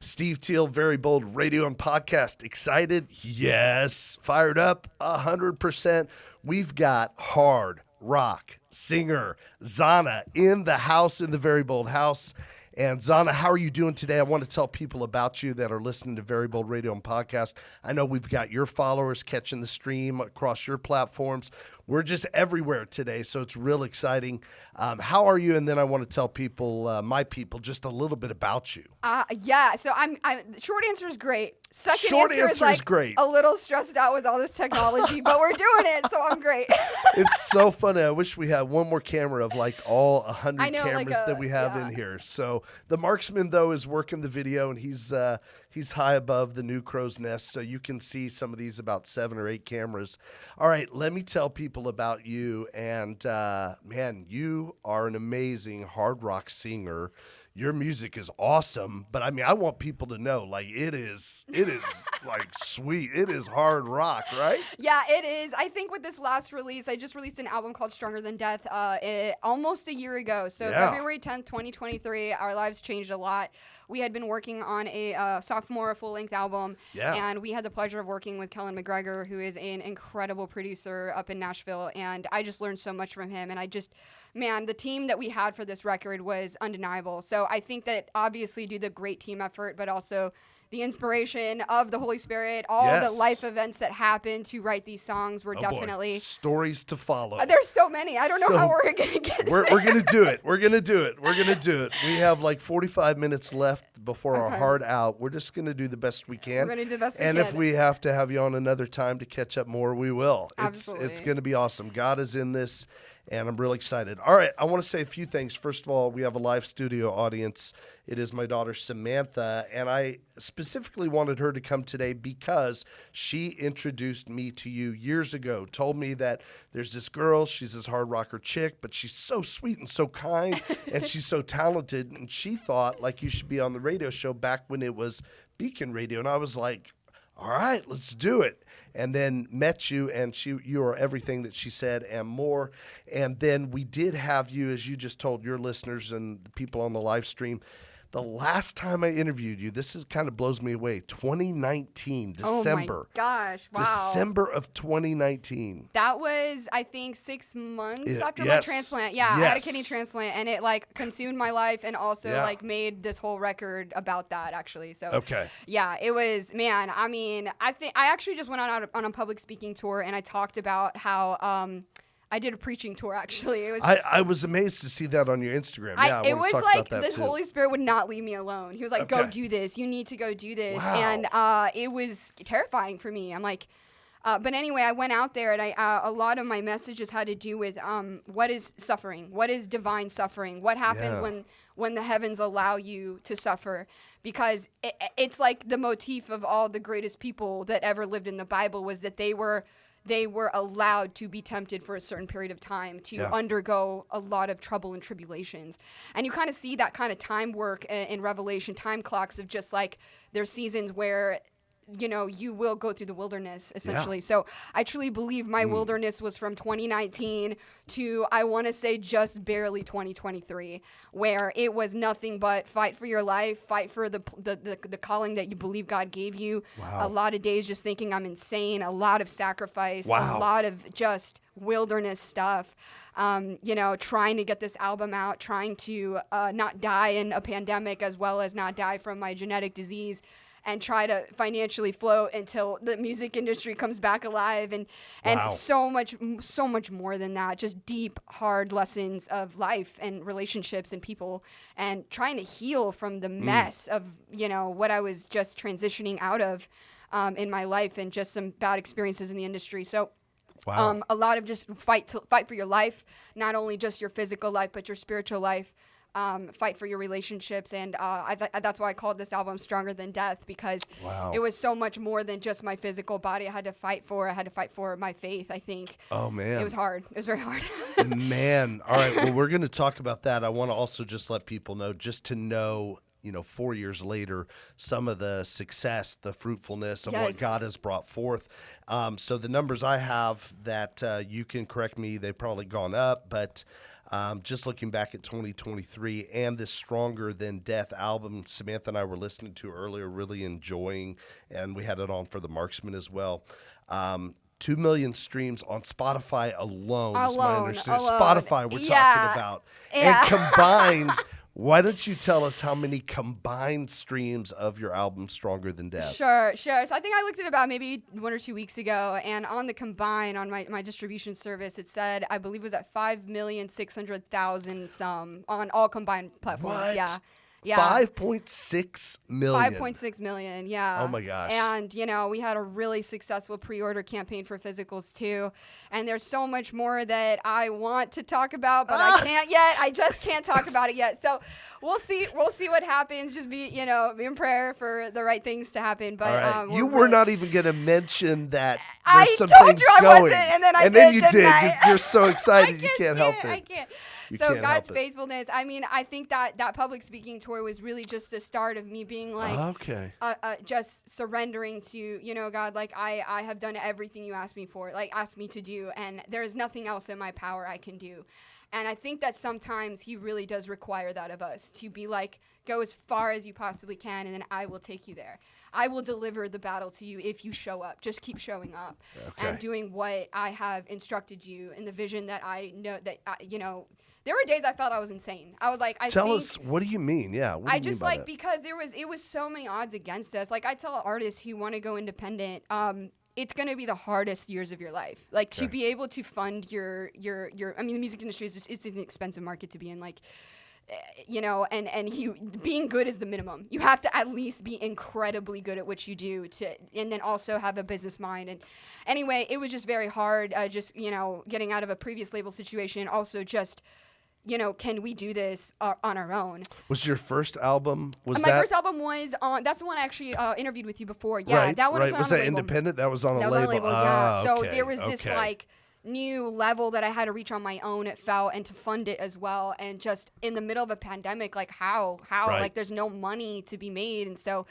Steve Teel, Very Bold Radio and Podcast. Excited? Yes. Fired up? 100%. We've got hard rock singer Zahna in the house, in the Very Bold house. And Zahna, how are you doing today? I want to tell people about you that are listening to Very Bold Radio and Podcast. I know we've got your followers catching the stream across your platforms. We're just everywhere today, so it's real exciting. How are you? And then I want to tell people, my people, just a little bit about you. So I'm short answer is great. Second Short answer is like great. A little stressed out with all this technology, but we're doing it, so I'm great. It's so funny. I wish we had one more camera of like all 100 cameras like that we have in here. So the marksman, though, is working the video, and he's high above the new crow's nest, so you can see some of these about 7 or 8 cameras. All right, let me tell people about you. And, man, you are an amazing hard rock singer. Your music is awesome, but I mean, I want people to know, like, it is like sweet. It is hard rock, right? Yeah, it is. I think with this last release, I just released an album called Stronger Than Death almost a year ago. So February 10th, 2023, our lives changed a lot. We had been working on a sophomore full-length album, and we had the pleasure of working with Kellen McGregor, who is an incredible producer up in Nashville, and I just learned so much from him, and man, the team that we had for this record was undeniable. So I think that obviously due to the great team effort, but also the inspiration of the Holy Spirit, all the life events that happened to write these songs were definitely stories to follow. There's so many. I don't know how we're going to get We're going to do it. We're going to do it. We have like 45 minutes left before our heart out. We're just going to do the best we can. We're going to do the best we can. And if we have to have you on another time to catch up more, we will. Absolutely. It's going to be awesome. God is in this. And I'm really excited. All right, I want to say a few things. First of all, we have a live studio audience. It is my daughter, Samantha, and I specifically wanted her to come today because she introduced me to you years ago, told me that there's this girl, she's this hard rocker chick, but she's so sweet and so kind, and she's so talented, and she thought, like, you should be on the radio show back when it was Beacon Radio, and I was like, all right, let's do it. And then met you, and you are everything that she said and more. And then we did have you, as you just told your listeners and the people on the live stream, the last time I interviewed you, this kind of blows me away, 2019, December. Oh, my gosh. Wow. December of 2019. That was, I think, 6 months after my transplant. Yeah, I had a kidney transplant, and it, like, consumed my life and also, like, made this whole record about that, actually. So, yeah, it was, man, I mean, I actually just went on a public speaking tour, and I talked about how I did a preaching tour, actually. It was. I was amazed to see that on your Instagram. I it was talk like about that the too. Holy Spirit would not leave me alone. He was like, go do this. You need to go do this. Wow. And it was terrifying for me. I'm like, but anyway, I went out there, and a lot of my messages had to do with what is suffering? What is divine suffering? What happens when the heavens allow you to suffer? Because it's like the motif of all the greatest people that ever lived in the Bible was that they were allowed to be tempted for a certain period of time to undergo a lot of trouble and tribulations. And you kind of see that kind of time work in Revelation, time clocks of just like there's seasons where, you know, you will go through the wilderness, essentially. So I truly believe my wilderness was from 2019 to, I want to say, just barely 2023, where it was nothing but fight for your life, fight for the calling that you believe God gave you. Wow. A lot of days just thinking I'm insane, a lot of sacrifice, a lot of just wilderness stuff. You know, trying to get this album out, trying to not die in a pandemic as well as not die from my genetic disease, and try to financially float until the music industry comes back alive, and so much more than that. Just deep, hard lessons of life and relationships and people, and trying to heal from the mess of, you know, what I was just transitioning out of in my life, and just some bad experiences in the industry. So a lot of just fight for your life, not only just your physical life, but your spiritual life. Fight for your relationships, and that's why I called this album Stronger Than Death, because it was so much more than just my physical body. I had to fight for my faith, I think. Oh, man. It was hard. It was very hard. Man. All right, well, we're going to talk about that. I want to also just let people know, just to know, you know, 4 years later, some of the success, the fruitfulness of what God has brought forth. So the numbers I have that you can correct me, they've probably gone up, but Just looking back at 2023 and this Stronger Than Death album, Samantha and I were listening to earlier, really enjoying, and we had it on for the Marksman as well. 2 million streams on Spotify alone is my understanding. Spotify we're talking about. Yeah. And combined, why don't you tell us how many combined streams of your album Stronger Than Death? Sure. So I think I looked at about maybe 1 or 2 weeks ago, and on the combine, on my distribution service, it said, I believe it was at 5,600,000 some on all combined platforms. What? Yeah. 5.6 million. 5.6 million, yeah. Oh my gosh. And, we had a really successful pre-order campaign for physicals too. And there's so much more that I want to talk about, but I can't yet. I just can't talk about it yet. So we'll see what happens. Just be in prayer for the right things to happen. But right. You were not even going to mention that I there's some told things you I going. wasn't, and then I and did, then you didn't did. I? You're so excited you can't help it. I can't. You So can't God's help it. faithfulness. I mean, I think that public speaking tour was really just the start of me being like, okay, just surrendering to, God, like I have done everything you asked me to do, and there is nothing else in my power I can do. And I think that sometimes he really does require that of us, to be like, go as far as you possibly can, and then I will take you there. I will deliver the battle to you if you show up. Just keep showing up and doing what I have instructed you in the vision that I know that, there were days I felt I was insane. I was like, tell us, what do you mean? Yeah. What do I you just mean by like, that? because it was so many odds against us. Like I tell artists who want to go independent, it's going to be the hardest years of your life. Like to be able to fund your, I mean, the music industry is it's an expensive market to be in. Like, and you being good is the minimum. You have to at least be incredibly good at what you do and then also have a business mind. And anyway, it was just very hard. Getting out of a previous label situation. Also, just can we do this on our own? Was your first album? My first album was on. That's the one I actually interviewed with you before. Yeah, right, that one right. was Was on that a label. independent? That was on a label. That was on a label. Yeah. So Okay, there was this like new level that I had to reach on my own. It felt, and to fund it as well. And just in the middle of a pandemic, like how like there's no money to be made, and so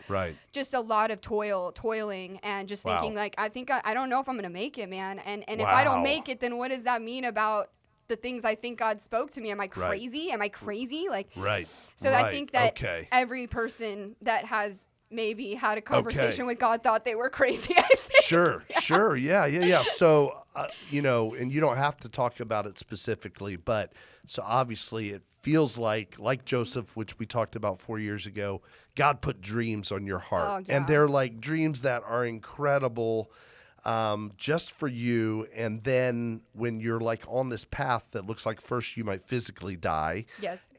just a lot of toiling, and just thinking like I don't know if I'm gonna make it, man. And if I don't make it, then what does that mean about the things I think God spoke to me? Am I crazy? Am I crazy? Like, So I think that every person that has maybe had a conversation with God thought they were crazy. I think. Sure. Yeah. So, and you don't have to talk about it specifically, but so obviously it feels like Joseph, which we talked about 4 years ago, God put dreams on your heart. And they're like dreams that are incredible, just for you. And then when you're like on this path that looks like first you might physically die,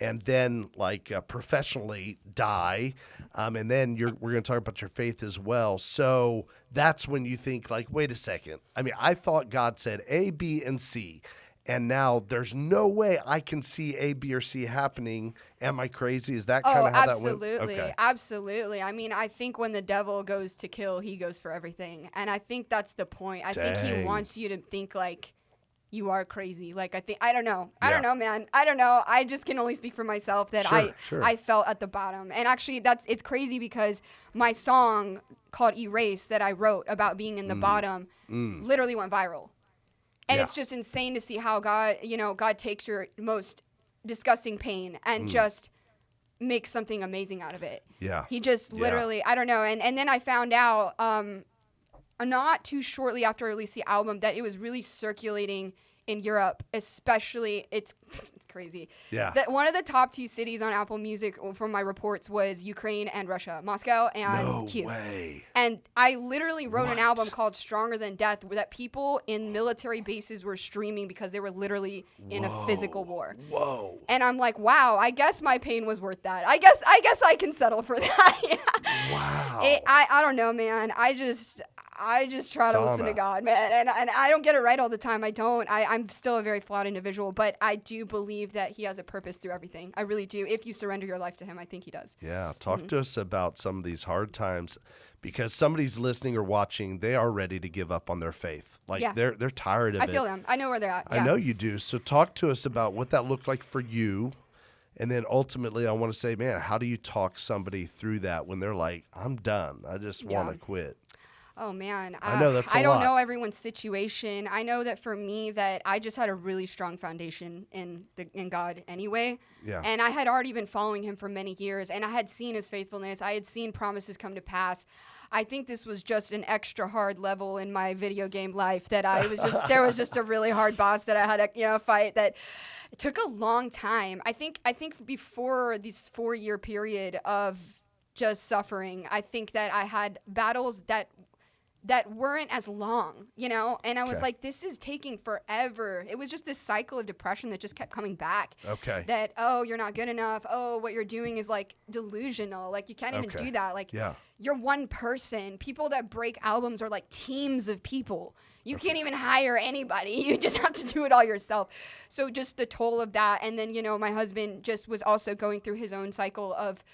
and then like professionally die, and then we're going to talk about your faith as well. So that's when you think like, wait a second. I mean, I thought God said A, B, and C. And now there's no way I can see A, B, or C happening. Am I crazy? Is that kind of how that went? Absolutely. I mean, I think when the devil goes to kill, he goes for everything. And I think that's the point. I think he wants you to think like you are crazy. Like I don't know. I don't know, man. I don't know. I just can only speak for myself that I felt at the bottom. And actually it's crazy because my song called Erase that I wrote about being in the bottom literally went viral. And it's just insane to see how God takes your most disgusting pain and just makes something amazing out of it. Yeah. He just literally, I don't know. And then I found out not too shortly after I released the album that it was really circulating in Europe, especially it's crazy. Yeah. That one of the top 2 cities on Apple Music from my reports was Ukraine and Russia, Moscow and Kiev. No way. And I literally wrote an album called Stronger Than Death that people in military bases were streaming because they were literally in a physical war. Whoa. And I'm like, wow, I guess my pain was worth that. I guess I can settle for that. Wow. I don't know, man. I just try to listen to God, man. And I don't get it right all the time. I don't. I'm still a very flawed individual, but I do believe that he has a purpose through everything. I really do. If you surrender your life to him, I think he does. Yeah. Talk to us about some of these hard times, because somebody's listening or watching, they are ready to give up on their faith. Like they're tired of it. I feel them. I know where they're at. Yeah. I know you do. So talk to us about what that looked like for you. And then ultimately, I want to say, man, how do you talk somebody through that when they're like, I'm done. I just want to quit. Oh man, I know that's a I don't lot. know everyone's situation. I know that for me, that I just had a really strong foundation in God anyway. Yeah. And I had already been following him for many years, and I had seen his faithfulness. I had seen promises come to pass. I think this was just an extra hard level in my video game life that I was just there was just a really hard boss that I had to fight that. It took a long time. I think before this 4-year period of just suffering, I think that I had battles that weren't as long, and I was Okay. like, this is taking forever. It was just this cycle of depression that just kept coming back. Okay. That, oh, you're not good enough. Oh, what you're doing is like delusional. Like you can't even Okay. do that. Like Yeah. you're one person. People that break albums are like teams of people. You can't even hire anybody. You just have to do it all yourself. So just the toll of that. And then, my husband just was also going through his own cycle of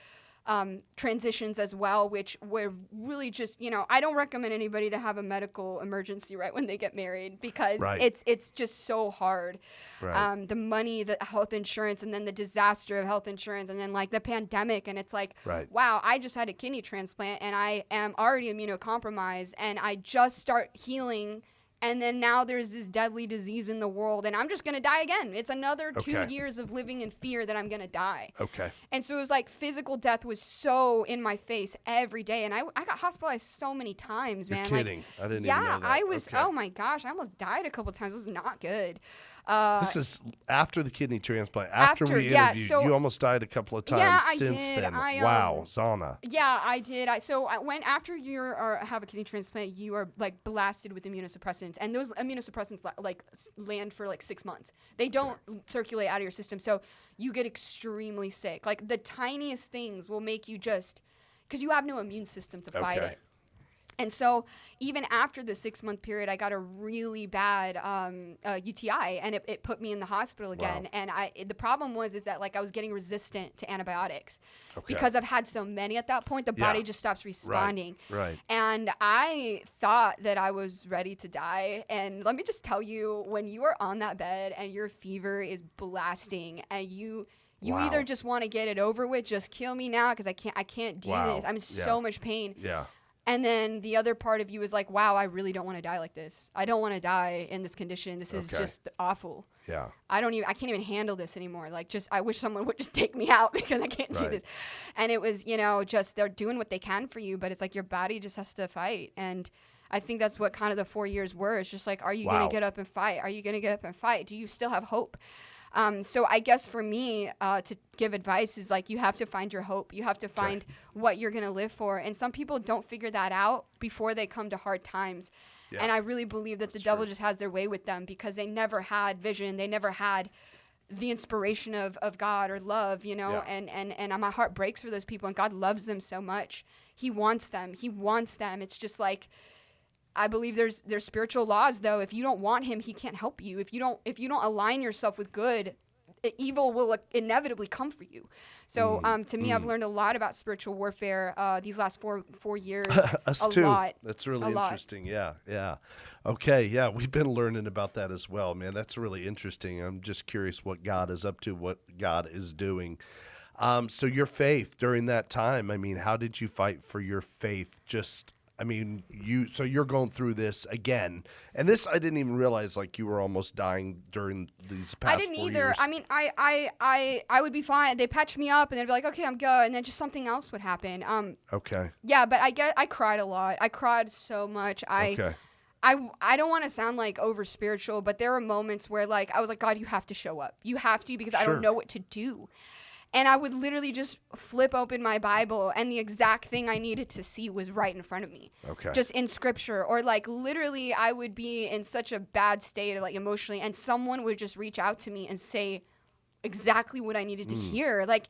transitions as well, which were really just, I don't recommend anybody to have a medical emergency right when they get married, because Right. it's just so hard. Right. The money, the health insurance, and then the disaster of health insurance, and then like the pandemic. And it's like, Right. wow, I just had a kidney transplant and I am already immunocompromised, and I just start healing. And then now there's this deadly disease in the world, and I'm just going to die again. It's another 2 years of living in fear that I'm going to die. Okay. And so it was like physical death was so in my face every day. And I got hospitalized so many times, man. You're kidding. Like, I didn't yeah, even know that. I was, Okay. oh my gosh, I almost died a couple times. It was not good. This is after the kidney transplant. After we yeah, interviewed, so- you almost died a couple of times Yeah, I since did. then. I, Wow, Zahna. Yeah, I did. So I went after you have a kidney transplant, you are like blasted with immunosuppressants, and those immunosuppressants land for like 6 months. They don't circulate out of your system, so you get extremely sick. Like the tiniest things will make you just, because you have no immune system to fight it. And so even after the 6-month period, I got a really bad UTI, and it put me in the hospital again. Wow. And the problem was that like I was getting resistant to antibiotics Okay. because I've had so many at that point. The body just stops responding. Right. And I thought that I was ready to die. And let me just tell you, when you are on that bed and your fever is blasting, and you Wow. either just want to get it over with, just kill me now because I can't do Wow. this. I'm in Yeah. so much pain. Yeah. And then the other part of you is like, wow, I really don't want to die like this. I don't want to die in this condition. This is just awful. Yeah. I can't even handle this anymore. Like, I wish someone would just take me out because I can't do Right. this. And it was, just they're doing what they can for you, but it's like your body just has to fight. And I think that's what kind of the 4 years were. It's just like, are you going to get up and fight? Are you going to get up and fight? Do you still have hope? So I guess for me, to give advice is like, you have to find your hope. You have to find what you're going to live for. And some people don't figure that out before they come to hard times. Yeah. And I really believe that the devil just has their way with them because they never had vision. They never had the inspiration of God or love, Yeah. and my heart breaks for those people, and God loves them so much. He wants them. It's just like, I believe there's spiritual laws though. If you don't want him, he can't help you. If you don't align yourself with good, evil will inevitably come for you. So to me, I've learned a lot about spiritual warfare these last four years. Us a too. lot. That's really A lot. interesting. Yeah. Okay. Yeah, we've been learning about that as well, man. That's really interesting. I'm just curious what God is up to, what God is doing. So your faith during that time, I mean, how did you fight for your faith? You're going through this again, and this I didn't even realize, like, you were almost dying during these past 4 years. I didn't either. I mean, I would be fine. They'd patch me up, and they'd be like, okay, I'm good, and then just something else would happen. Okay. Yeah, but I cried a lot. I cried so much. Okay. I don't want to sound like over spiritual, but there were moments where like I was like, God, you have to show up. You have to, because I Sure. don't know what to do. And I would literally just flip open my Bible, and the exact thing I needed to see was right in front of me. Okay. Just in scripture. Or like literally I would be in such a bad state, like emotionally, and someone would just reach out to me and say exactly what I needed to hear. Like,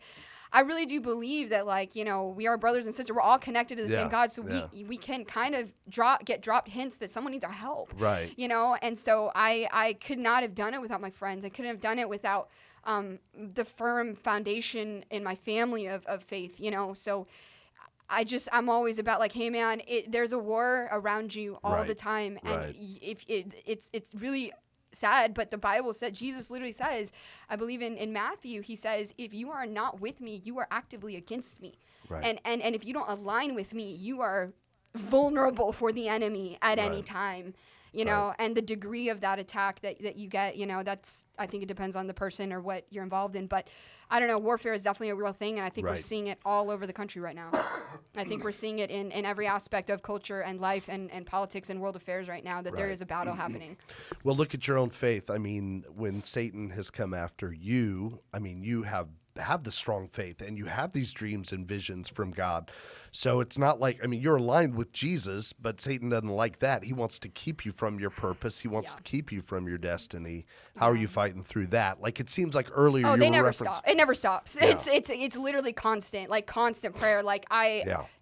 I really do believe that, like, we are brothers and sisters. We're all connected to the same God. So we can kind of get dropped hints that someone needs our help. Right. And so I could not have done it without my friends. I couldn't have done it without the firm foundation in my family of faith, So I'm always about like, hey man, there's a war around you all the time. And if it's really sad, but the Bible said, Jesus literally says, I believe in Matthew, he says, if you are not with me, you are actively against me. Right. And if you don't align with me, you are vulnerable for the enemy at any Right. time. You know, and the degree of that attack that you get, you know, that's, I think it depends on the person or what you're involved in. But I don't know, warfare is definitely a real thing. And I think we're seeing it all over the country right now. I think we're seeing it in every aspect of culture and life and politics and world affairs right now, that there is a battle happening. Well, look at your own faith. I mean, when Satan has come after you, I mean, you have the strong faith and you have these dreams and visions from God. So it's not like, I mean, you're aligned with Jesus, but Satan doesn't like that. He wants to keep you from your purpose. He wants to keep you from your destiny. How are you fighting through that? Like, it seems like earlier you they were never referencing. stop. It never stops. Yeah. It's literally constant, like constant prayer. Like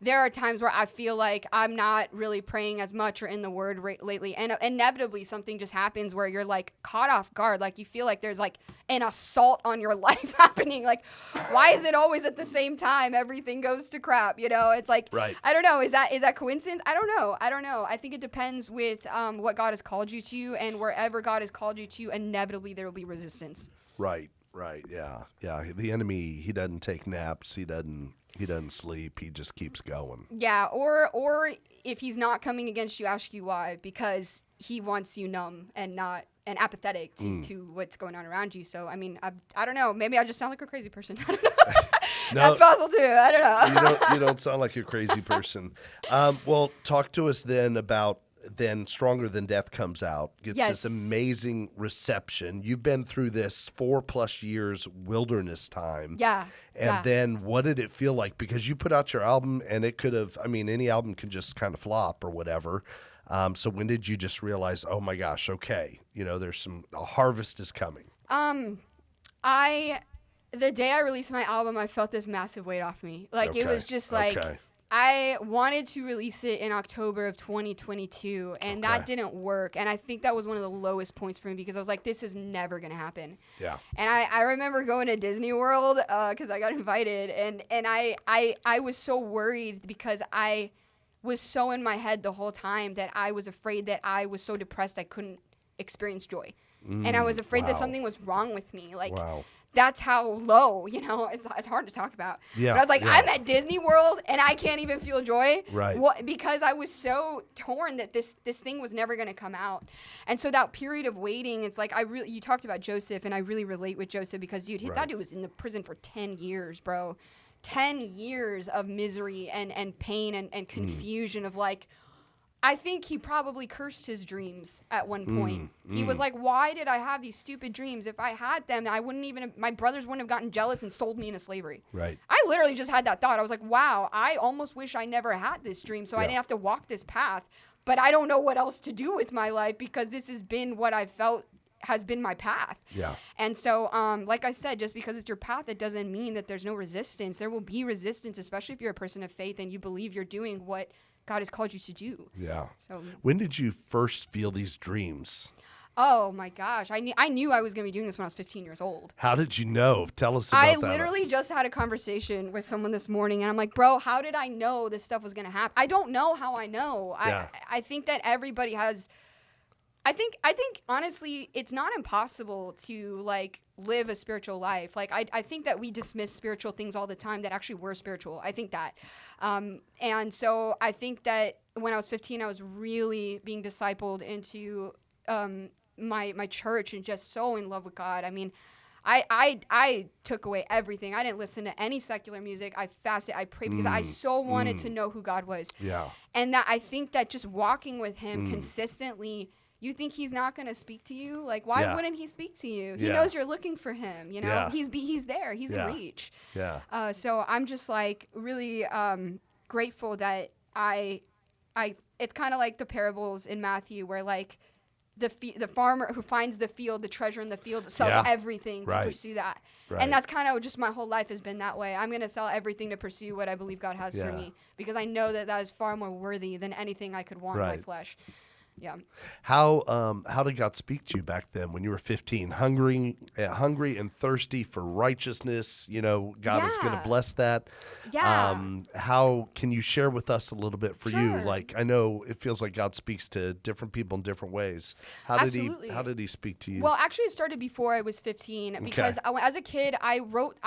there are times where I feel like I'm not really praying as much or in the Word lately, and inevitably something just happens where you're like caught off guard. Like you feel like there's like an assault on your life happening. Like, why is it always at the same time everything goes to crap? You know, it's like I don't know. Is that coincidence? I don't know. I think it depends with what God has called you to, and wherever God has called you to, inevitably there will be resistance. Right. Yeah. The enemy, he doesn't take naps. He doesn't sleep. He just keeps going. Yeah. Or if he's not coming against you, ask you why, because he wants you numb and apathetic to what's going on around you. So, I mean, I don't know. Maybe I just sound like a crazy person. I don't know. No, that's possible too. I don't know. You don't sound like a crazy person. Well, talk to us then about Stronger Than Death comes out, gets this amazing reception. You've been through this 4+ years wilderness time. Yeah. And then what did it feel like? Because you put out your album and it could have, I mean, any album can just kind of flop or whatever. So when did you just realize, oh my gosh, okay, you know, a harvest is coming? The day I released my album, I felt this massive weight off me. Like, it was just like, I wanted to release it in October of 2022, and that didn't work. And I think that was one of the lowest points for me, because I was like, this is never going to happen. Yeah. And I remember going to Disney World because I got invited, and I was so worried because I was so in my head the whole time that I was afraid that I was so depressed I couldn't experience joy. And I was afraid that something was wrong with me. Like, that's how low, you know, it's hard to talk about. Yeah, but I was like, I'm at Disney World and I can't even feel joy. Right. Because I was so torn that this thing was never going to come out. And so that period of waiting, it's like, you talked about Joseph, and I really relate with Joseph because, dude, that dude was in the prison for 10 years, bro. 10 years of misery and pain and confusion of like, I think he probably cursed his dreams at one point. He was like, why did I have these stupid dreams? If I had them, my brothers wouldn't have gotten jealous and sold me into slavery. Right. I literally just had that thought. I was like, wow, I almost wish I never had this dream so I didn't have to walk this path. But I don't know what else to do with my life because this has been what I felt has been my path. Yeah. And so, like I said, just because it's your path, it doesn't mean that there's no resistance. There will be resistance, especially if you're a person of faith and you believe you're doing what God has called you to do. Yeah. So when did you first feel these dreams? Oh my gosh. I knew I was going to be doing this when I was 15 years old. How did you know? Tell us about that. I literally just had a conversation with someone this morning, and I'm like, bro, how did I know this stuff was going to happen? I don't know how I know. Yeah. I think that everybody has... I think honestly, it's not impossible to like live a spiritual life. Like I think that we dismiss spiritual things all the time that actually were spiritual. I think that. And so I think that when I was 15, I was really being discipled into my church and just so in love with God. I mean, I took away everything. I didn't listen to any secular music. I fasted. I prayed because I so wanted to know who God was. Yeah. And that I think that just walking with him consistently, you think he's not going to speak to you? Like, why wouldn't he speak to you? He knows you're looking for him, you know? He's there. He's in reach. Yeah. So I'm just like really grateful that it's kind of like the parables in Matthew where like the farmer who finds the treasure in the field, sells everything to pursue that. Right. And that's kind of just my whole life has been that way. I'm going to sell everything to pursue what I believe God has for me because I know that is far more worthy than anything I could want in my flesh. Yeah. How did God speak to you back then when you were 15? Hungry and thirsty for righteousness. God is going to bless that. Yeah. How can you share with us a little bit for you? Sure. Like, I know it feels like God speaks to different people in different ways. How did he speak to you? Well, actually, it started before I was 15 because as a kid, I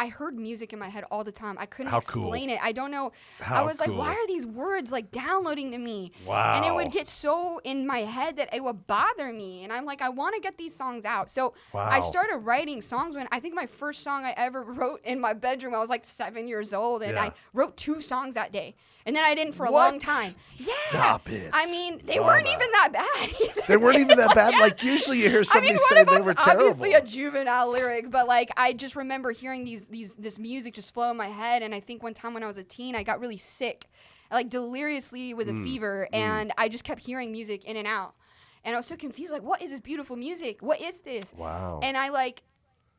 heard music in my head all the time. I couldn't explain it. I don't know. I was like, why are these words like downloading to me? Wow. And it would get so in my head that it would bother me. And I'm like, I want to get these songs out. So I started writing songs when I think my first song I ever wrote in my bedroom, I was like 7 years old. And I wrote 2 songs that day. And then I didn't for a long time. Yeah. Stop it. I mean, they weren't even that bad either. They weren't even that bad? Like, usually you hear somebody say they were terrible. Obviously a juvenile lyric, but like I just remember hearing this music just flow in my head. And I think one time when I was a teen, I got really sick, like deliriously with a fever. And I just kept hearing music in and out. And I was so confused, like, what is this beautiful music? What is this? Wow. And I like,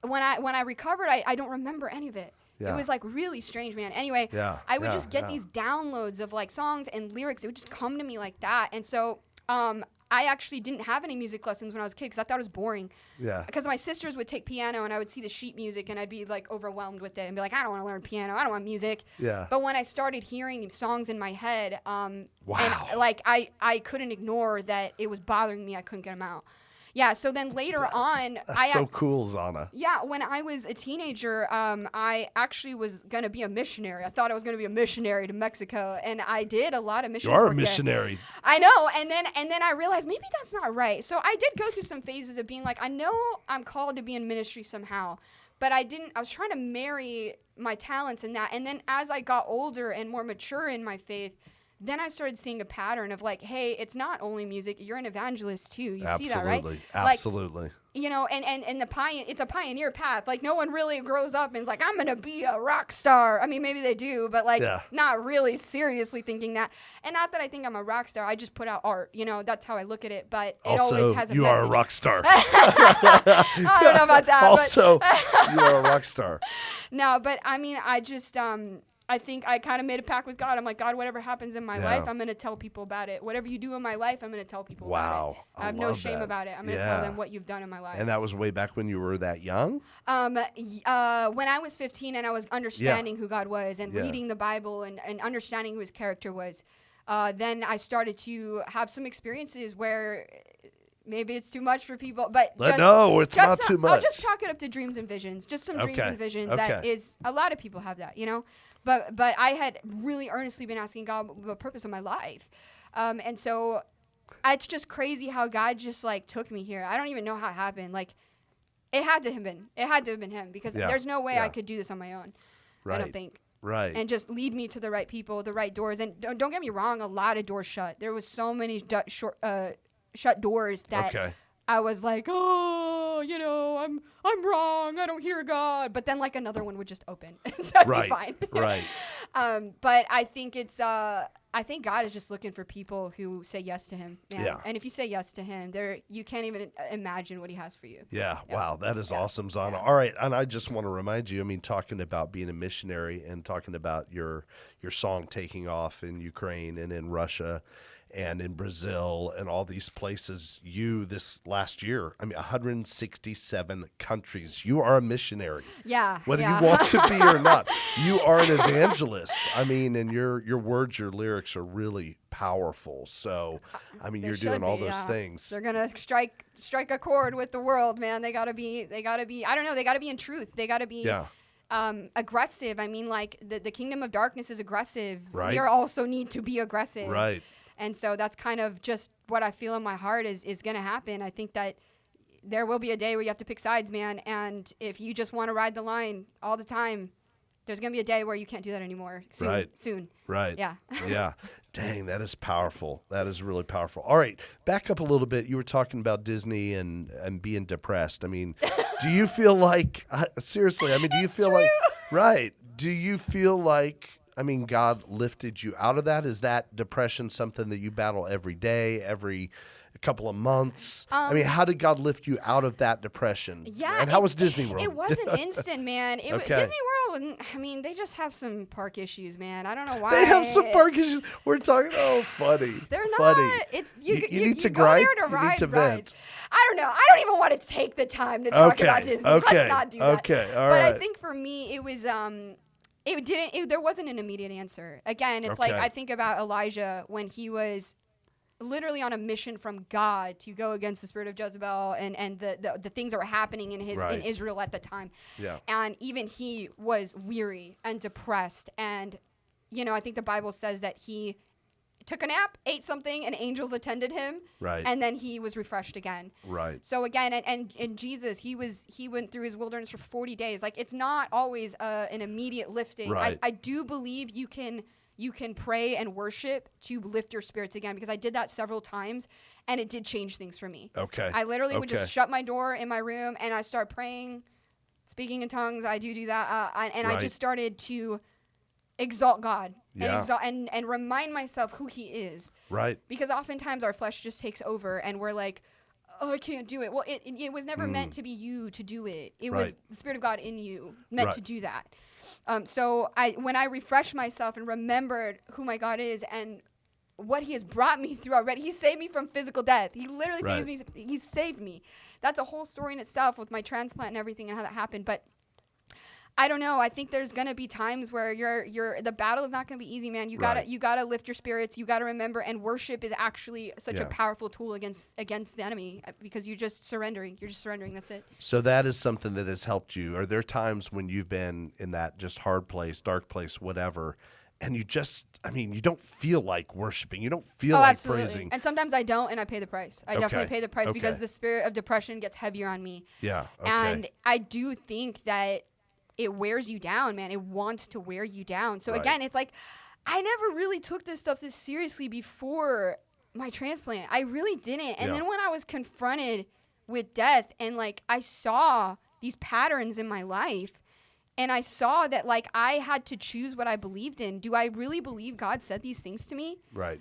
when I recovered, I don't remember any of it. Yeah. It was like really strange, man. Anyway, I would just get these downloads of like songs and lyrics. It would just come to me like that. And so I actually didn't have any music lessons when I was a kid because I thought it was boring. Yeah. Because my sisters would take piano and I would see the sheet music and I'd be like overwhelmed with it and be like, I don't want to learn piano. I don't want music. Yeah. But when I started hearing songs in my head, wow. and like I couldn't ignore that it was bothering me. I couldn't get them out. Yeah, so then later on... That's so cool, Zahna. Yeah, when I was a teenager, I actually was going to be a missionary. I thought I was going to be a missionary to Mexico, and I did a lot of missions work You are a missionary. there. I know, and then I realized maybe that's not right. So I did go through some phases of being like, I know I'm called to be in ministry somehow, but I was trying to marry my talents in that. And then as I got older and more mature in my faith, then I started seeing a pattern of like, hey, it's not only music. You're an evangelist too. You see that, right? Absolutely. Like, and it's a pioneer path. Like no one really grows up and is like, I'm going to be a rock star. I mean, maybe they do, but like not really seriously thinking that. And not that I think I'm a rock star. I just put out art. That's how I look at it. But it always has a you message. Are a rock star. I don't know about that. Also, you are a rock star. No, but I mean, I just... I think I kind of made a pact with God. I'm like, God, whatever happens in my life, I'm going to tell people about it. Whatever you do in my life, I'm going to tell people about it. I have no shame about it. I'm going to tell them what you've done in my life. And that was way back when you were that young? When I was 15 and I was understanding who God was and reading the Bible and understanding who his character was, then I started to have some experiences where... Maybe it's too much for people, but no, it's not too much. I'll just chalk it up to dreams and visions. Just some dreams and visions. That is, a lot of people have that, But I had really earnestly been asking God the purpose of my life, and so it's just crazy how God just like took me here. I don't even know how it happened. Like, it had to have been him because there's no way I could do this on my own. Right. I don't think. Right. And just lead me to the right people, the right doors. And don't get me wrong, a lot of doors shut. There was so many shut doors that I was like, I'm wrong. I don't hear God. But then like another one would just open. That'd be fine. Right. But I think I think God is just looking for people who say yes to him. Man. Yeah. And if you say yes to him, you can't even imagine what he has for you. Yeah. Wow. That is awesome, Zahna. All right. And I just want to remind you, talking about being a missionary and talking about your song taking off in Ukraine and in Russia and in Brazil and all these places, this last year, 167 countries. You are a missionary. Yeah. Whether you want to be or not, you are an evangelist. And your words, your lyrics are really powerful. So, you're doing all those things. They're going to strike a chord with the world, man. They got to be, I don't know, they got to be in truth. They got to be aggressive. The kingdom of darkness is aggressive. Right. We also need to be aggressive. Right. And so that's kind of just what I feel in my heart is going to happen. I think that there will be a day where you have to pick sides, man. And if you just want to ride the line all the time, there's going to be a day where you can't do that anymore. Soon. Right. Yeah. Yeah. Dang, that is powerful. That is really powerful. All right. Back up a little bit. You were talking about Disney and being depressed. Do you feel like, seriously, do you feel like, right. Do you feel like God lifted you out of that? Is that depression something that you battle every day, every couple of months? How did God lift you out of that depression? Yeah. And how was Disney World? It wasn't instant, man. Okay. Disney World, they just have some park issues, man. I don't know why. They have some park issues. We're talking, funny. They're funny. not. It's you need to go gripe. there to You ride need to rides. vent. I don't know. I don't even want to take the time to talk about Disney. Let's not do that. Okay. All but right. I think for me, it was there wasn't an immediate answer. Again, it's like I think about Elijah when he was literally on a mission from God to go against the spirit of Jezebel and the things that were happening in in Israel at the time. Yeah. And even he was weary and depressed. And, I think the Bible says that he took a nap, ate something, and angels attended him. Right. And then he was refreshed again. Right. So again, and Jesus, he went through his wilderness for 40 days. Like, it's not always an immediate lifting. Right. I do believe you can pray and worship to lift your spirits again, because I did that several times and it did change things for me. Okay. I literally would just shut my door in my room and I start praying, speaking in tongues. I do that. I just started to exalt God and remind myself who he is. Right. Because oftentimes our flesh just takes over and we're like, oh, I can't do it. Well, it was never meant to be you to do it. It was the Spirit of God in you meant to do that. So when I refreshed myself and remembered who my God is and what he has brought me through already, he saved me from physical death. He literally he saved me. That's a whole story in itself with my transplant and everything and how that happened. But I don't know. I think there's gonna be times where the battle is not gonna be easy, man. You gotta lift your spirits. You gotta remember, and worship is actually such a powerful tool against the enemy, because you're just surrendering. That's it. So that is something that has helped you. Are there times when you've been in that just hard place, dark place, whatever, and you just, you don't feel like worshiping. You don't feel like absolutely. praising. And sometimes I don't, and I pay the price. I definitely pay the price because the spirit of depression gets heavier on me. Yeah. Okay. And I do think that it wears you down, man. It wants to wear you down. So again, it's like I never really took this stuff this seriously before my transplant. I really didn't. And then when I was confronted with death and like I saw these patterns in my life and I saw that like I had to choose what I believed in. Do I really believe God said these things to me? Right.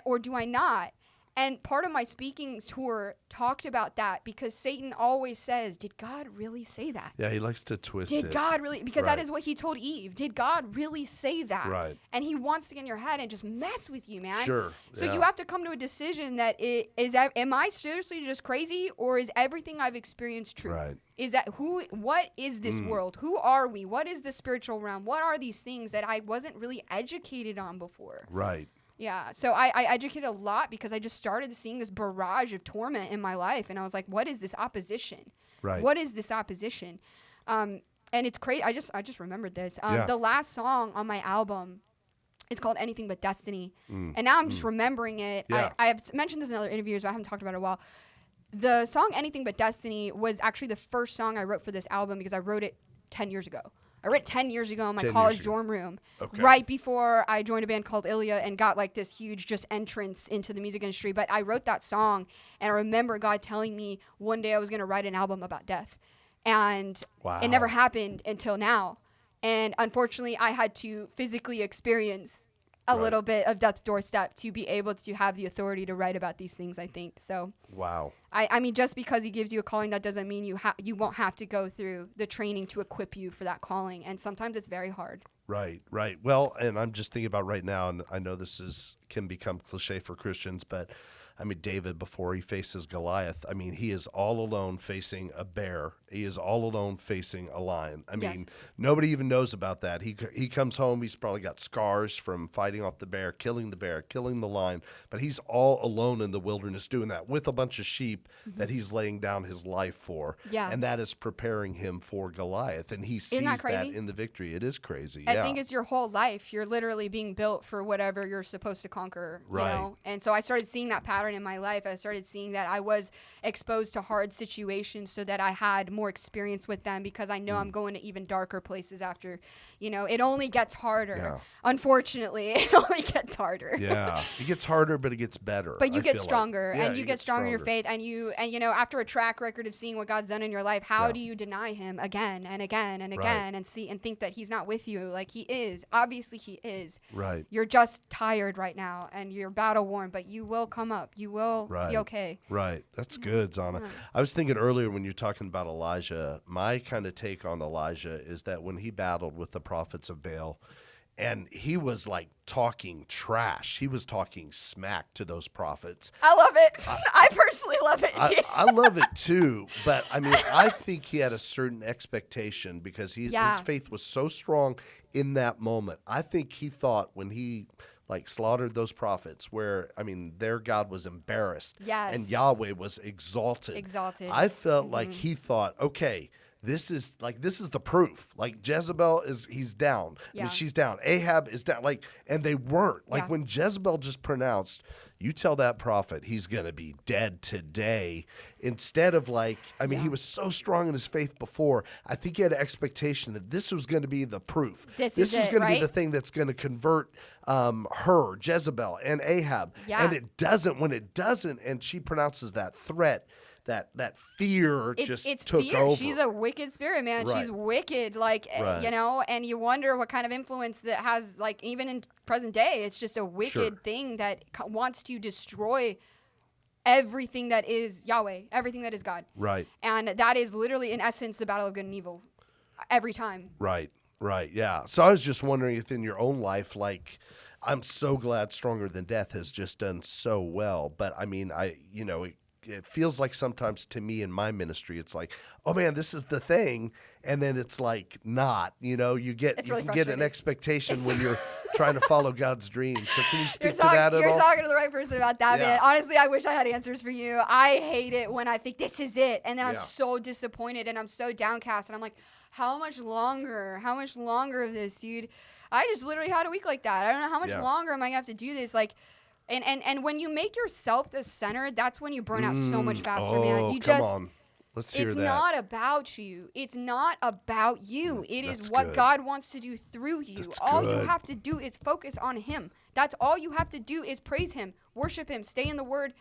Or do I not? And part of my speaking tour talked about that because Satan always says, did God really say that? Yeah, he likes to twist it. Did God really? Because that is what he told Eve. Did God really say that? Right. And he wants to get in your head and just mess with you, man. Sure. So you have to come to a decision that am I seriously just crazy, or is everything I've experienced true? Right. Is that what is this world? Who are we? What is the spiritual realm? What are these things that I wasn't really educated on before? Right. Yeah, so I educated a lot because I just started seeing this barrage of torment in my life, and I was like, "What is this opposition? Right. What is this opposition?" And it's crazy. I just remembered this. The last song on my album is called "Anything But Destiny," and now I'm just remembering it. Yeah. I have mentioned this in other interviews, but I haven't talked about it in a while. The song "Anything But Destiny" was actually the first song I wrote for this album because I wrote it 10 years ago. I wrote it 10 years ago in my college dorm room, right before I joined a band called Ilya and got like this huge just entrance into the music industry. But I wrote that song, and I remember God telling me one day I was going to write an album about death. And it never happened until now. And unfortunately, I had to physically experience a little bit of death's doorstep to be able to have the authority to write about these things, I think. So I mean, just because he gives you a calling, that doesn't mean you won't have to go through the training to equip you for that calling. And sometimes it's very hard. Right. Well, and I'm just thinking about right now, and I know this can become cliche for Christians, but I mean, David, before he faces Goliath, I mean, he is all alone facing a bear. He is all alone facing a lion. I mean, nobody even knows about that. He comes home. He's probably got scars from fighting off the bear, killing the lion. But he's all alone in the wilderness doing that with a bunch of sheep that he's laying down his life for. Yeah. And that is preparing him for Goliath. And he sees that in the victory. It is crazy. I think it's your whole life. You're literally being built for whatever you're supposed to conquer. You know? And so I started seeing that pattern hard in my life, I started seeing that I was exposed to hard situations so that I had more experience with them, because I know I'm going to even darker places after. It only gets harder. Yeah. Unfortunately, it only gets harder. Yeah. It gets harder, but it gets better. But you I get feel stronger, like. Yeah, and you get stronger in your faith, and after a track record of seeing what God's done in your life, how do you deny him again and again and again and think that he's not with you? Like, he is. Obviously he is. Right. You're just tired right now and you're battle worn, but you will come up. You will be okay. Right. That's good, Zahna. I was thinking earlier when you're talking about Elijah, my kind of take on Elijah is that when he battled with the prophets of Baal, and he was like talking trash. He was talking smack to those prophets. I love it. I personally love it too. I love it too. But I mean, I think he had a certain expectation because his faith was so strong in that moment. I think he thought when he like slaughtered those prophets, where, I mean, their God was embarrassed. Yes. And Yahweh was exalted. I felt like he thought, okay, this is the proof. Like, Jezebel he's down. I mean, she's down. Ahab is down. Like, and they weren't. Like, when Jezebel just pronounced, you tell that prophet he's going to be dead today, instead of like, I mean, he was so strong in his faith before. I think he had an expectation that this was going to be the proof. This is going to be the thing that's going to convert her, Jezebel, and Ahab. Yeah. And it doesn't. When it doesn't, and she pronounces that threat, that fear it's took fear. over. She's a wicked spirit, man. She's wicked, like, and you wonder what kind of influence that has, like, even in present day. It's just a wicked thing that wants to destroy everything that is Yahweh, everything that is God. Right. And that is literally, in essence, the battle of good and evil every time. Right, yeah. So I was just wondering if in your own life, like, I'm so glad Stronger Than Death has just done so well. But, I mean, it feels like sometimes to me in my ministry, it's like, oh man, this is the thing. And then it's like not, you get an expectation when you're trying to follow God's dreams. So can you speak to that at all? You're talking to the right person about that, man. Honestly, I wish I had answers for you. I hate it when I think this is it. And then I'm so disappointed and I'm so downcast. And I'm like, how much longer of this, dude? I just literally had a week like that. I don't know how much longer am I going to have to do this. Like, And when you make yourself the center, that's when you burn out so much faster, man. Come on. Let's hear that. It's not about you. It's not about you. It is what God wants to do through you. All you have to do is focus on him. That's all you have to do is praise him, worship him, stay in the word,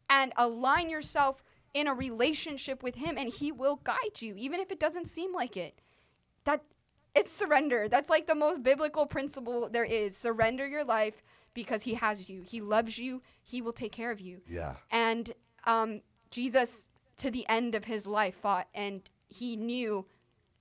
and align yourself in a relationship with him, and he will guide you, even if it doesn't seem like it. It's surrender. That's like the most biblical principle there is. Surrender your life, because he has you. He loves you. He will take care of you. Yeah. And Jesus, to the end of his life, fought, and he knew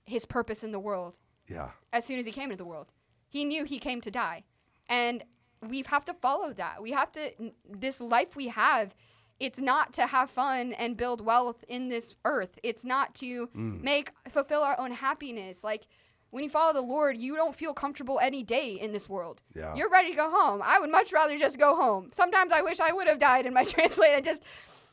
his purpose in the world. Yeah. As soon as he came to the world. He knew he came to die. And we have to follow that. We have to, this life we have, it's not to have fun and build wealth in this earth. It's not to fulfill our own happiness. Like, when you follow the Lord, you don't feel comfortable any day in this world. Yeah. You're ready to go home. I would much rather just go home. Sometimes I wish I would have died in my translate and just,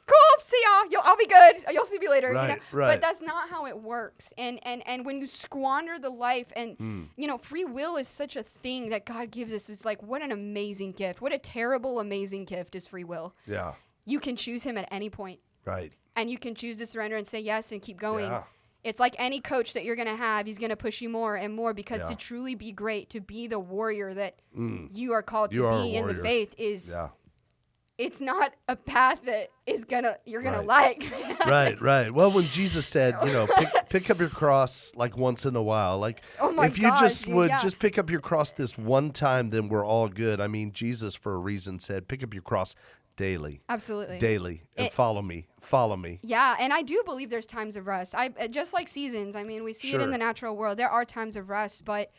cool, see y'all. I'll be good. You'll see me later. Right. But that's not how it works. And when you squander the life, and free will is such a thing that God gives us. It's like, what an amazing gift. What a terrible, amazing gift is free will. Yeah. You can choose him at any point. Right. And you can choose to surrender and say yes and keep going. Yeah. It's like any coach that you're going to have. He's going to push you more and more, because to truly be great, to be the warrior that you are called to be in the faith is, it's not a path that is you're going to like. Right. Well, when Jesus said, pick up your cross like once in a while, like if you just pick up your cross this one time, then we're all good. I mean, Jesus for a reason said, pick up your cross daily. Absolutely. Daily. And follow me. Yeah, and I do believe there's times of rest. Just like seasons. I mean, we see it in the natural world. There are times of rest, but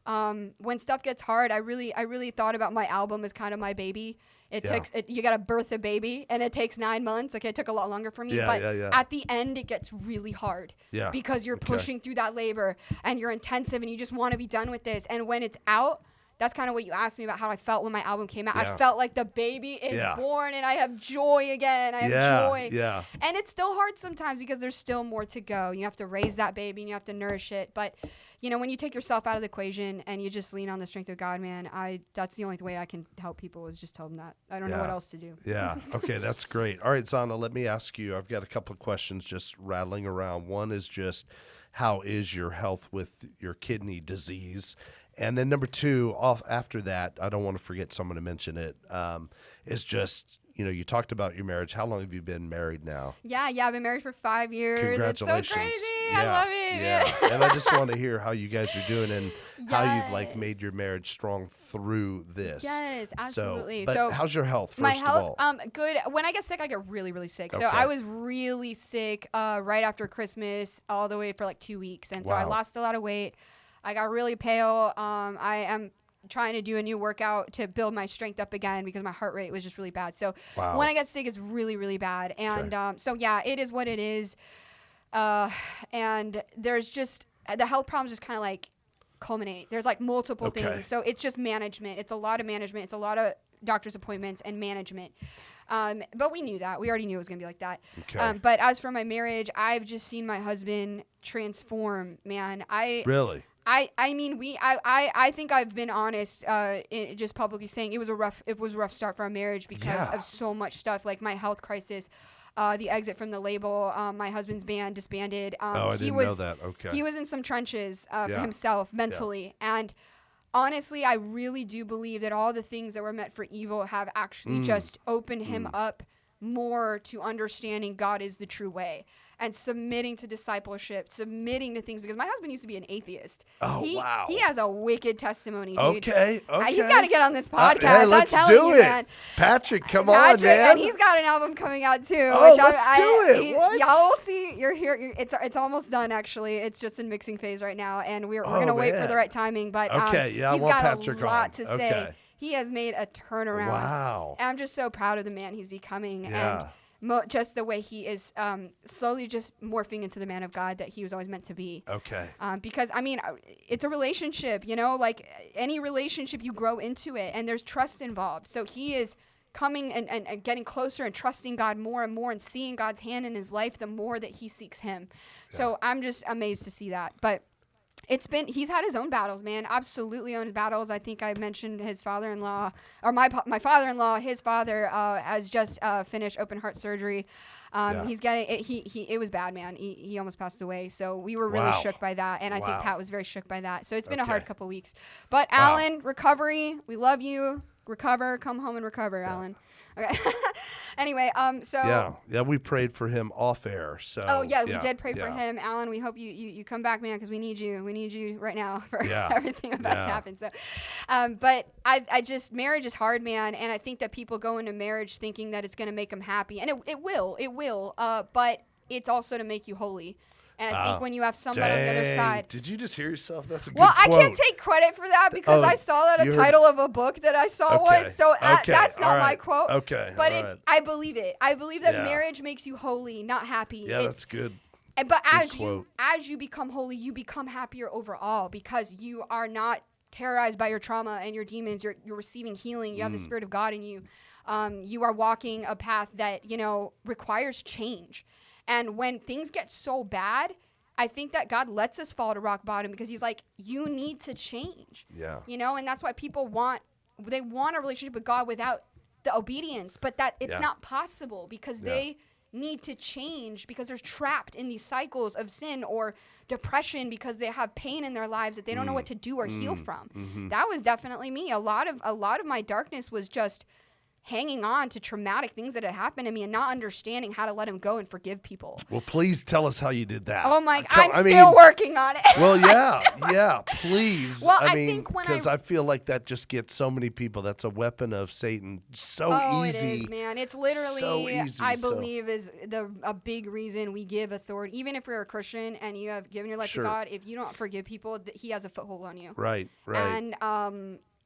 when stuff gets hard, I really thought about my album as kind of my baby. You got to birth a baby, and it takes 9 months. Okay, it took a lot longer for me, but at the end, it gets really hard because you're pushing through that labor, and you're intensive, and you just want to be done with this. And when it's out, that's kind of what you asked me about, how I felt when my album came out. I felt like the baby is born, and I have joy again. I have joy. Yeah. And it's still hard sometimes because there's still more to go. You have to raise that baby, and you have to nourish it. But when you take yourself out of the equation and you just lean on the strength of God, man, that's the only way I can help people is just tell them that. I don't know what else to do. Yeah. Okay, that's great. All right, Zahna, let me ask you. I've got a couple of questions just rattling around. One is just, how is your health with your kidney disease? And then number two, after that, I don't want to forget someone to mention it, is just, you talked about your marriage. How long have you been married now? Yeah, I've been married for 5 years. Congratulations. It's so crazy. Yeah, I love it. Yeah. And I just want to hear how you guys are doing and how you've made your marriage strong through this. Yes, absolutely. So how's your health, my first health, of all? good. When I get sick, I get really, really sick. So Okay. I was really sick right after Christmas all the way for like 2 weeks. And so I lost a lot of weight. I got really pale. I am trying to do a new workout to build my strength up again because my heart rate was just really bad. So when I get sick, it's really, really bad. And it is what it is. And there's just the health problems just kind of like culminate. There's like multiple things. So it's just management. It's a lot of management. It's a lot of doctor's appointments and management. But we knew that. We already knew it was going to be like that. Okay. But as for my marriage, I've just seen my husband transform, man. Really? I think I've been honest, just publicly saying it was a rough start for our marriage because of so much stuff, like my health crisis, the exit from the label, my husband's band disbanded. I didn't know that. Okay. He was in some trenches for himself mentally. And honestly, I really do believe that all the things that were meant for evil have actually just opened him up more to understanding God is the true way and submitting to discipleship, submitting to things, because my husband used to be an atheist. Wow. He has a wicked testimony, dude. Okay. He's got to get on this podcast. Hey, let's I'm telling do you, it. man. Patrick, come on, man. And he's got an album coming out too. Oh, let's do it. What? Y'all will see. You're here. It's almost done, actually. It's just in mixing phase right now, and we're going to wait for the right timing. But I he's want got Patrick a lot on. to say. He has made a turnaround. Wow. And I'm just so proud of the man he's becoming. Yeah. And just the way he is slowly just morphing into the man of God that he was always meant to be. Okay. Because, it's a relationship, like any relationship, you grow into it, and there's trust involved. So he is coming and getting closer and trusting God more and more and seeing God's hand in his life the more that he seeks him. Yeah. So I'm just amazed to see that. But he's had his own battles, man. Absolutely own battles. I think I mentioned his father-in-law, or my father-in-law, his father has just finished open heart surgery. He's getting it. It was bad, man. He almost passed away. So we were really shook by that. And I think Pat was very shook by that. So it's been a hard couple weeks, but Alan, recovery, we love you. Recover, come home and recover, Alan. Okay. Anyway, we prayed for him off air. So we did pray for him, Alan. We hope you come back, man, because we need you. We need you right now for everything that's happened. So, but I just, marriage is hard, man, and I think that people go into marriage thinking that it's going to make them happy, and it will. But it's also to make you holy. And I think when you have somebody on the other side. Did you just hear yourself? That's a good quote. I can't take credit for that because I saw that title of a book that I saw once. So that's not my quote. Okay. But I believe it. I believe that marriage makes you holy, not happy. Yeah, that's good. But as you become holy, you become happier overall because you are not terrorized by your trauma and your demons. You're receiving healing. You have the Spirit of God in you. You are walking a path that, requires change. And when things get so bad, I think that God lets us fall to rock bottom because he's like, you need to change. Yeah. And that's why people want a relationship with God without the obedience, but that it's not possible because they need to change because they're trapped in these cycles of sin or depression because they have pain in their lives that they don't know what to do or heal from. Mm-hmm. That was definitely me. A lot of my darkness was just hanging on to traumatic things that had happened to me and not understanding how to let them go and forgive people. Well, please tell us how you did that. Oh my, I'm still working on it. Well, please. Well, I think because I feel like that just gets so many people. That's a weapon of Satan. So easy. It is, man. It's literally, so easy, I believe, is a big reason we give authority. Even if you're a Christian and you have given your life to God, if you don't forgive people, he has a foothold on you. Right. And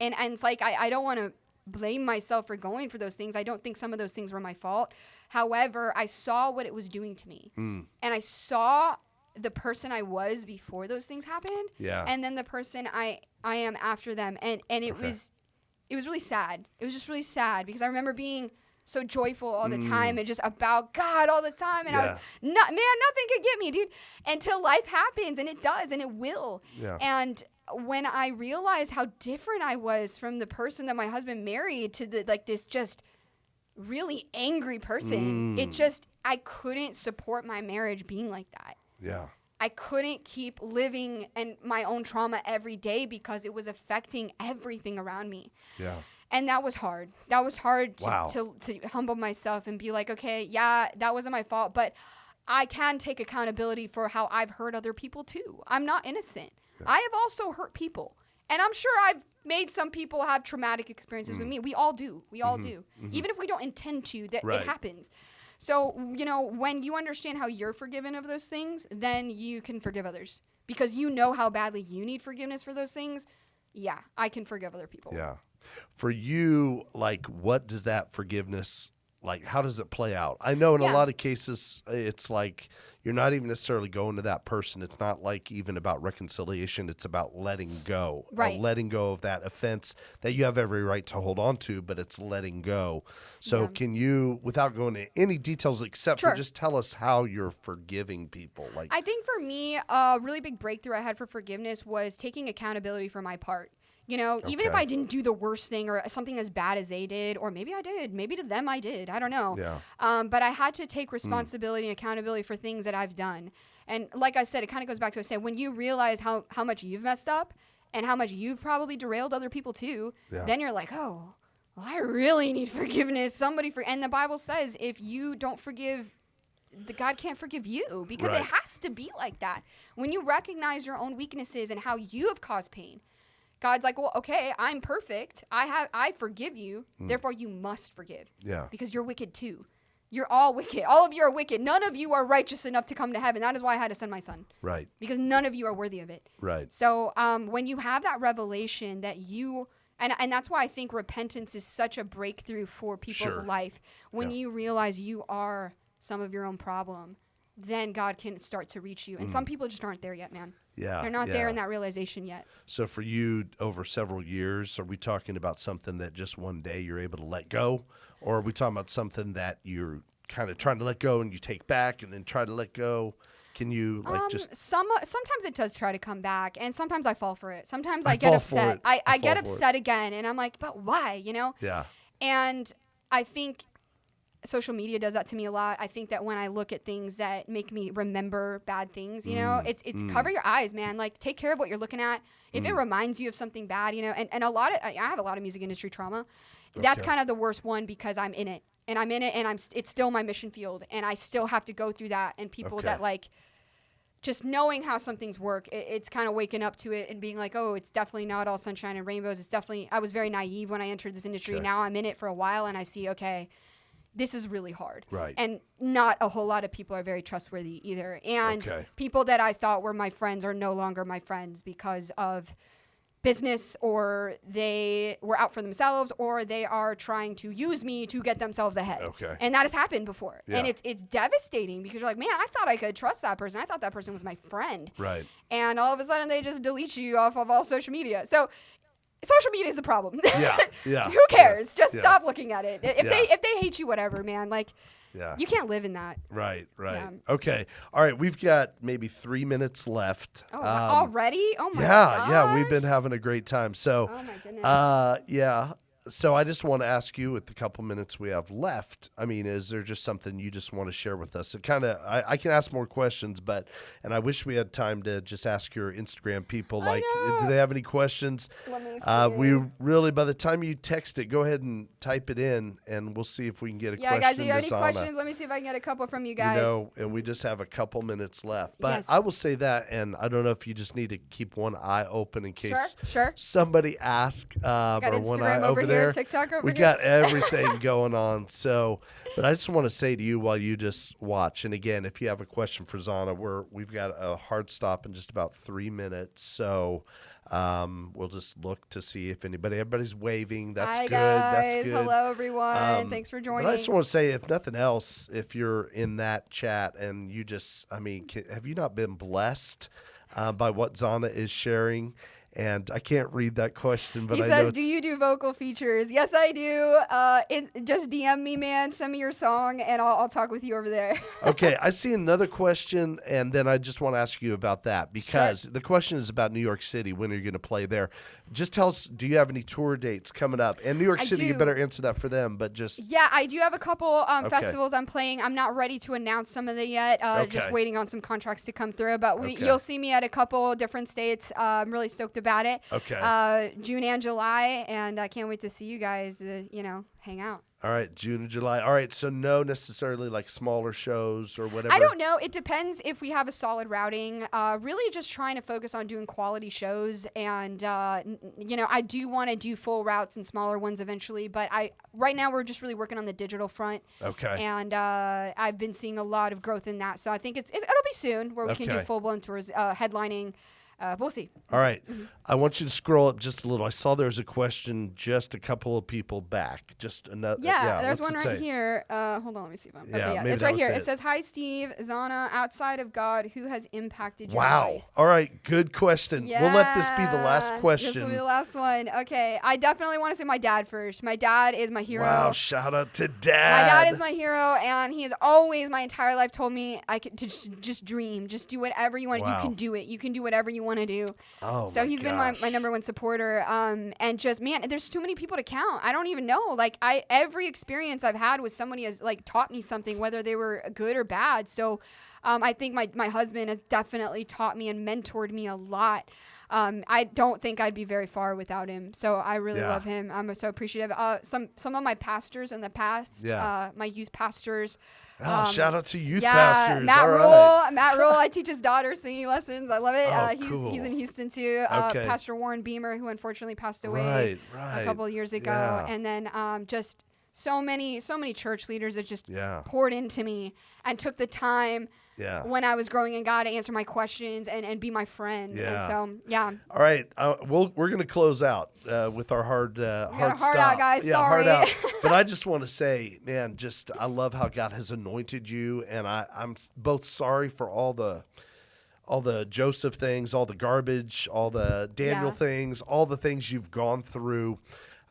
it's like, I don't want to blame myself for going for those things. I don't think some of those things were my fault. However, I saw what it was doing to me. And I saw the person I was before those things happened. Yeah. And then the person I am after them. And it was really sad. It was just really sad because I remember being so joyful all the time and just about God all the time. And I Yeah. was, nothing could get me, dude, until life happens, and it does, and it will. Yeah. And when I realized how different I was from the person that my husband married to this just really angry person, I couldn't support my marriage being like that. Yeah. I couldn't keep living in my own trauma every day because it was affecting everything around me. Yeah. And that was hard. That was hard Wow. to humble myself and be like, okay, yeah, that wasn't my fault, but I can take accountability for how I've hurt other people too. I'm not innocent. Yeah. I have also hurt people. And I'm sure I've made some people have traumatic experiences with me. We all do. We all do. Even if we don't intend to, that it happens. So, when you understand how you're forgiven of those things, then you can forgive others. Because you know how badly you need forgiveness for those things. Yeah, I can forgive other people. Yeah. For you, what does that forgiveness, how does it play out? I know in a lot of cases, it's like you're not even necessarily going to that person. It's not even about reconciliation. It's about letting go. Right. Letting go of that offense that you have every right to hold on to, but it's letting go. So can you, without going into any details except for just tell us how you're forgiving people? I think for me, a really big breakthrough I had for forgiveness was taking accountability for my part. Even if I didn't do the worst thing or something as bad as they did, or maybe I did, maybe to them I did, I don't know. Yeah. But I had to take responsibility and accountability for things that I've done. And like I said, it kind of goes back to what I was saying, when you realize how much you've messed up and how much you've probably derailed other people too, then you're like, oh, well, I really need forgiveness. And the Bible says if you don't forgive, God can't forgive you, because it has to be like that. When you recognize your own weaknesses and how you have caused pain, God's like, well, okay, I'm perfect. I forgive you. Therefore, you must forgive. Yeah. Because you're wicked too. You're all wicked. All of you are wicked. None of you are righteous enough to come to heaven. That is why I had to send my son. Right. Because none of you are worthy of it. Right. So when you have that revelation that you, and that's why I think repentance is such a breakthrough for people's life. When you realize you are some of your own problem, then God can start to reach you. And some people just aren't there yet, man. Yeah. They're not there in that realization yet. So for you, over several years, are we talking about something that just one day you're able to let go? Or are we talking about something that you're kind of trying to let go and you take back and then try to let go? Can you sometimes it does try to come back, and sometimes I fall for it. Sometimes I get upset. I get upset again, and I'm like, but why, Yeah. And I think social media does that to me a lot. I think that when I look at things that make me remember bad things, it's cover your eyes, man. Take care of what you're looking at. If it reminds you of something bad, and I have a lot of music industry trauma. That's kind of the worst one, because I'm in it, and it's still my mission field, and I still have to go through that. And people that just knowing how some things work, it's kind of waking up to it and being like, oh, it's definitely not all sunshine and rainbows. I was very naive when I entered this industry. Now I'm in it for a while, and I see, okay, this is really hard. Right. And not a whole lot of people are very trustworthy either. And people that I thought were my friends are no longer my friends because of business, or they were out for themselves, or they are trying to use me to get themselves ahead. Okay. And that has happened before. Yeah. And it's devastating, because you're like, man, I thought I could trust that person. I thought that person was my friend. Right. And all of a sudden they just delete you off of all social media. So social media is a problem. Yeah. Yeah. Who cares? Yeah. Just stop looking at it. If they hate you, whatever, man. You can't live in that. Right. Yeah. Okay. All right. We've got maybe 3 minutes left. Oh, already? Oh my gosh. Yeah. We've been having a great time. So, oh my goodness. yeah. So I just want to ask you, with the couple minutes we have left, is there just something you just want to share with us? It I can ask more questions, and I wish we had time to just ask your Instagram people, do they have any questions? Let me see. We really, by the time you text it, go ahead and type it in, and we'll see if we can get a question. Yeah, guys, do you have to any Zahna. questions? Let me see if I can get a couple from you guys. And we just have a couple minutes left. But Yes. I will say that, and I don't know if you just need to keep one eye open in case Sure. somebody asks. Got or one eye Instagram over here, there. TikTok over We here. got everything going on. So, but I just want to say to you while you just watch, and again, if you have a question for Zahna, we've got a hard stop in just about 3 minutes. So we'll just look to see if everybody's waving. That's Hi, good. guys. That's good. Hello, everyone. Thanks for joining. But I just want to say, if nothing else, if you're in that chat and you just, have you not been blessed by what Zahna is sharing? And I can't read that question, but he I says, know do you do vocal features? Yes, I do. Just DM me, man. Send me your song, and I'll talk with you over there. Okay, I see another question, and then I just want to ask you about that because the question is about New York City. When are you going to play there? Just tell us, do you have any tour dates coming up? And New York City, you better answer that for them, but just... Yeah, I do have a couple festivals I'm playing. I'm not ready to announce some of them yet. Just waiting on some contracts to come through, but you'll see me at a couple different states. I'm really stoked about it. Okay. June and July, and I can't wait to see you guys, hang out. All right, June and July. All right, so no necessarily like smaller shows or whatever? I don't know. It depends if we have a solid routing. Really just trying to focus on doing quality shows. And, I do want to do full routes and smaller ones eventually. But right now we're just really working on the digital front. Okay. And I've been seeing a lot of growth in that. So I think it'll be soon where we can do full-blown tours, headlining. We'll see. All right. I want you to scroll up just a little. I saw there was a question just a couple of people back. Just another. Yeah, there's one right here. Hold on, let me see if I'm. Yeah, it's right here. It says, "Hi, Steve, Zahna. Outside of God, who has impacted your life?" All right, good question. Yeah, we'll let this be the last question. This will be the last one. Okay, I definitely want to say my dad first. My dad is my hero. Wow, shout out to Dad. My dad is my hero, and he has always, my entire life, told me I could to just dream, just do whatever you want. Wow. You can do it. You can do whatever you want to do. Oh, so he's been my number one supporter. And just, man, there's too many people to count. I don't even know. Like, every experience I've had with somebody has like taught me something, whether they were good or bad. So I think my husband has definitely taught me and mentored me a lot. I don't think I'd be very far without him. So I really love him. I'm so appreciative. Some of my pastors in the past, my youth pastors. Shout out to youth pastors. Matt Rule. Matt Rule. I teach his daughter singing lessons. I love it. Cool. He's in Houston too. Pastor Warren Beamer, who unfortunately passed away a couple of years ago. Yeah. And then just so many church leaders that just poured into me and took the time when I was growing in God to answer my questions and be my friend. Yeah. And so, All right. We're going to close out with our hard hard stop. out, guys. Yeah, Sorry. hard out. But I just want to say, man, I love how God has anointed you. And I'm both sorry for all the Joseph things, all the garbage, all the Daniel things, all the things you've gone through.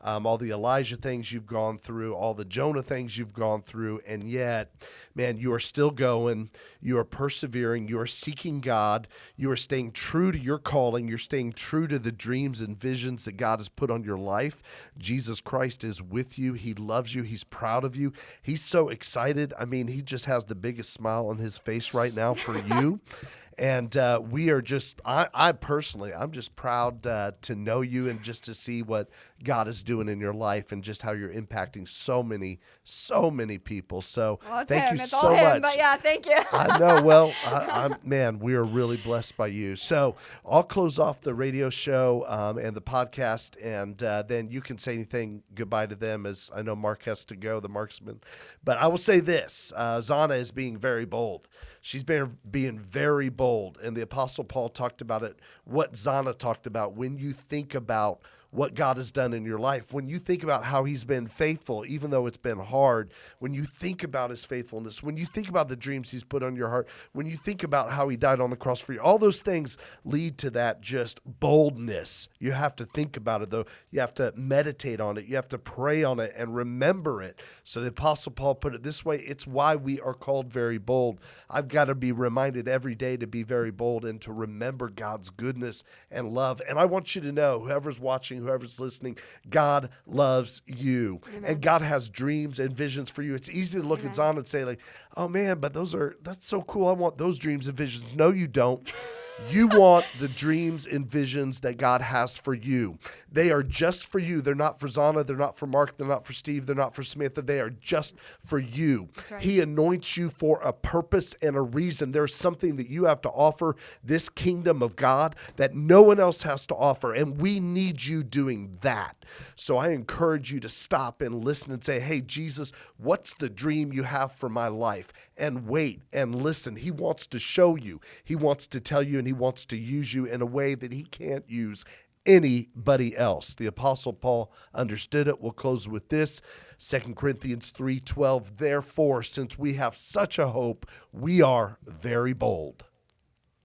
All the Elijah things you've gone through, all the Jonah things you've gone through, and yet, man, you are still going. You are persevering. You are seeking God. You are staying true to your calling. You're staying true to the dreams and visions that God has put on your life. Jesus Christ is with you. He loves you. He's proud of you. He's so excited. I mean, he just has the biggest smile on his face right now for you. And we are just, I personally, I'm just proud to know you and just to see what God is doing in your life and just how you're impacting so many people. So thank you so much. But yeah, thank you. I know. Well, man, we are really blessed by you. So I'll close off the radio show and the podcast, and then you can say anything goodbye to them, as I know Mark has to go, the marksman. But I will say this, Zahna is being very bold. She's been being very bold, and the Apostle Paul talked about it, what Zahna talked about. When you think about what God has done in your life, when you think about how he's been faithful, even though it's been hard, when you think about his faithfulness, when you think about the dreams he's put on your heart, when you think about how he died on the cross for you, all those things lead to that just boldness. You have to think about it, though. You have to meditate on it. You have to pray on it and remember it. So the Apostle Paul put it this way, it's why we are called very bold. I've got to be reminded every day to be very bold and to remember God's goodness and love. And I want you to know, whoever's watching, whoever's listening, God loves you. Amen. And God has dreams and visions for you. It's easy to look at Zahna and say, like, oh man, but that's so cool. I want those dreams and visions. No, you don't. You want the dreams and visions that God has for you. They are just for you. They're not for Zahna. They're not for Mark. They're not for Steve. They're not for Samantha. They are just for you. Right. He anoints you for a purpose and a reason. There's something that you have to offer this kingdom of God that no one else has to offer, and we need you doing that. So I encourage you to stop and listen and say, hey, Jesus, what's the dream you have for my life? And wait and listen. He wants to show you. He wants to tell you, and he wants to use you in a way that he can't use anybody else. The Apostle Paul understood it. We'll close with this. 2 Corinthians 3:12. Therefore, since we have such a hope, we are very bold.